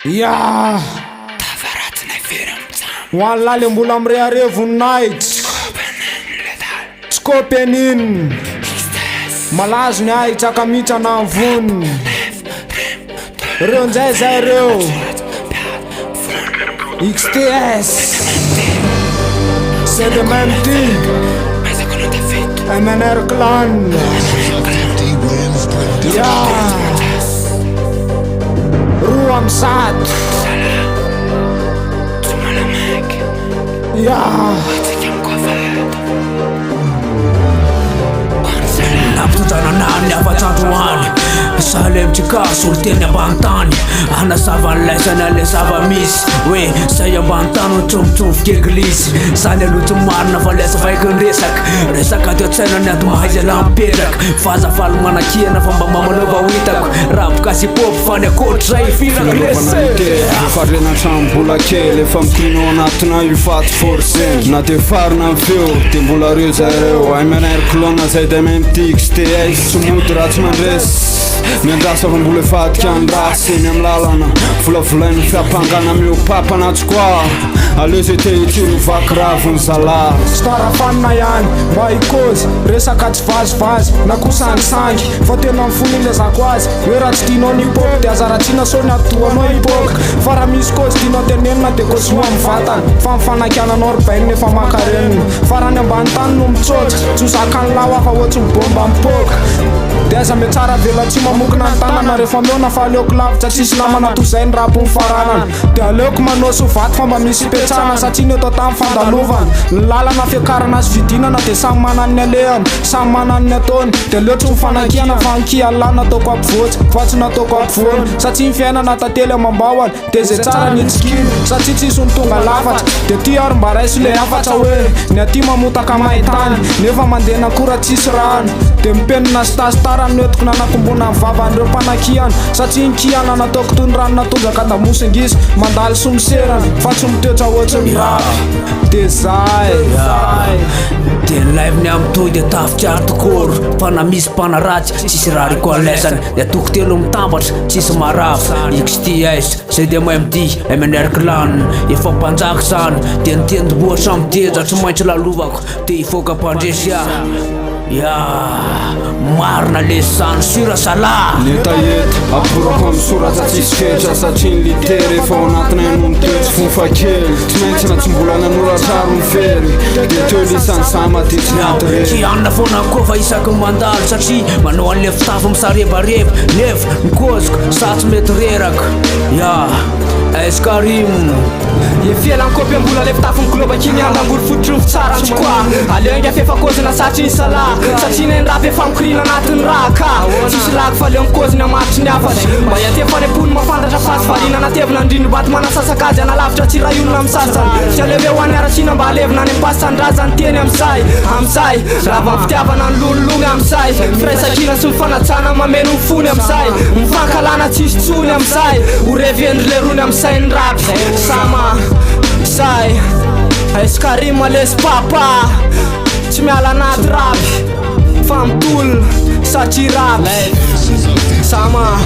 Ya Walale mbola mireharevo night Skopenin Malazo ny ay tsaka mitsana amvony Reo nzay zay reo XTS CDMT MNR Clan Ya Ruam Sat Ya Naptutananani afatatuani Salem chika sulteni abantani Ana savan lesana le savamis We saya bantano tum keglis Sane lutumarna valesa vaikan resak atyo tsena ny atumahaja lamperak Faza falmana kiana famba mamanova witak Rap kasi pop fane kotra ifirak lese Farena trambola kely efa mikino anatona io faty forcen Na te farina feo te mbola reo zay reo MNR Clan zay de MMT XTS Tsy mody ratsy mandresy Miandrasa fa mbola efatika andrasy eny amy lalana Volavolainy fiampangana ameo papanatsy koa Aleo zay te hitiro vaky raviny zala Starafanina ihany mba ikozy Resaka tsy vazivazy na kosangisangy Fa tena mifonilazako azy Hoe raha tsy tianao ny hip-hop de azaratsina so ny atoanao hip-hop Fa raha misy kozy tianao tenenina de kozy moa amy vatany Fa mifanakiananao ribainy efa makarenina Fa raha ny ambany tany no mitsotra Tsy hozakany lawa fa ohatsy mibomba mipoka De aza me tsara vela tsy mamokina ny tanana Rehefa meona fa aleoko lavitra tsisy namana toy zay ny rapo ny faranana De aleoko manao sovaty fa mba misy ipetsana Satria ny eto tamy fandalovana Ny lalana fiakarana azy vidinana de samy manany ny alehany Samy manany ny ataony De aleo tsy mifanakiana fa ankia lana ataoko ampivoatsy Fa tsy nataoko ampivoany Satria ny fiainana tantely amam-bahany De zay tsara ny tsikiny Satria tsisy ny tonga lafatra De ty ary mba raisy le afatra hoe Ny aty mamotaka mahitany Nefa mandeha nakora tsisy rano De mipenina stastarany noetiko nanakombona vavandreo mpanakiana Satria ny kiana nataoko toy ny rano natonjaka damosingisa Mandalo somiserana fa tsy mitoetra ohatsy ny rap De zay De live ny amtoy de tafikiary tokoro Fa na misy mpanaratsy tsisy raha riko alesany De toko telo mitambatra tsisy marafy XTS CDMT MNR Clan Efa mpanjaka zany De nitendim-boatra amiteja tsy maintsy lalovako De ifoka mpandresy Ya marina lesany sura sala Netayeta aporako amy soratra tsisy ketra Satria ny litery efa ao anatiny no mitoetsy fofa kely Tsy maintsy na tsy mbola nanoratraro ny fery De teo lisany sama ty tsy niaty Kianna fona koa fa isaky mandalo Satria manao an'le fitafy misarebareba Nefa mikoziko sa tsy mety reraka Ya Eskarim Ifelany kopy ambola le fitafy mikoloba kiny andangolo fototry fitsara tsy koa Aleo ngy afefa kozina satria ny sala Satria ny rap efa mikirina anatin'ny raha ka Tsisy lagy fa leo mikozina amatry ny afatsy Mba iatefa repony mafantatra fasy varina natevina andrindro baty manasasakazy Analavitra tsy raha iolona amy sasany Tsy aleve ho any aratsina mba alevina any ampasan-drazany teny amizay Amizay rava ny fitiavana ny lololony amizay Firaisakina sy mifanatsana mameno ny fony amizay Mifankalana tsisy tsony amizay Ho reviendry le rony amizay ny rap Sama Say Eskarim alesy papa Tsy miala anaty rap Fa mitolona satria rap Sama